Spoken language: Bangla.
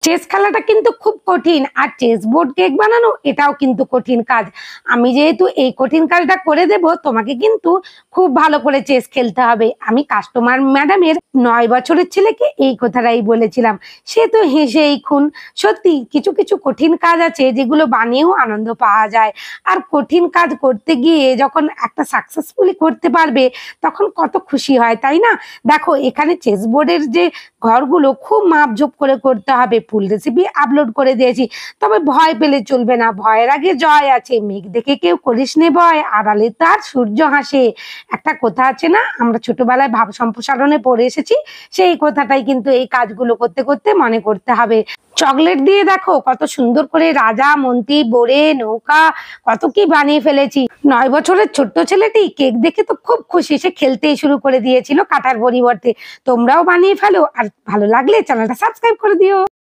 চেস খেলাটা কিন্তু খুব কঠিন, আর চেস বোর্ড কেক বানানো এটাও কিন্তু কঠিন কাজ। আমি যেহেতু এই কঠিন কাজটা করে দেব, তোমাকে কিন্তু খুব ভালো করে চেস খেলতে হবে। আমি কাস্টমার ম্যাডামের 9 বছরের ছেলেকে এই কথাটাই বলেছিলাম, সে তো হেসেই খুন। সত্যি কিছু কিছু কঠিন কাজ আছে যেগুলো বানিয়েও আনন্দ পাওয়া যায়, আর কঠিন কাজ করতে গিয়ে যখন একটা সাকসেসফুলি করতে পারবে তখন কত খুশি হয়, তাই না? দেখো এখানে চেস বোর্ডের যে ঘরগুলো খুব মাপঝোপ করে করতে হবে। ফুল রেসিপি আপলোড করে দিয়েছি, তবে ভয় পেলে চলবে না, ভয়ের আগে জয় আছে। মেঘ দেখে কেউ করিস নে ভয়, আড়ালে তার সূর্য হাসে। একটা কথা আছে না, আমরা ছোটবেলায় ভাব সম্প্রসারণে পড়ে এসেছি, সেই কথাটাই কিন্তু এই কাজগুলো করতে করতে মনে করতে হবে। চকলেট দিয়ে দেখো কত সুন্দর করে রাজা মন্ত্রী বোরে নৌকা কত কি বানিয়ে ফেলেছি। 9 বছরের ছোট্ট ছেলেটি কেক দেখে তো খুব খুশি, সে খেলতেই শুরু করে দিয়েছিল কাটার পরিবর্তে। তোমরাও বানিয়ে ফেলো, আর ভালো লাগলে চ্যানেলটা সাবস্ক্রাইব করে দিও।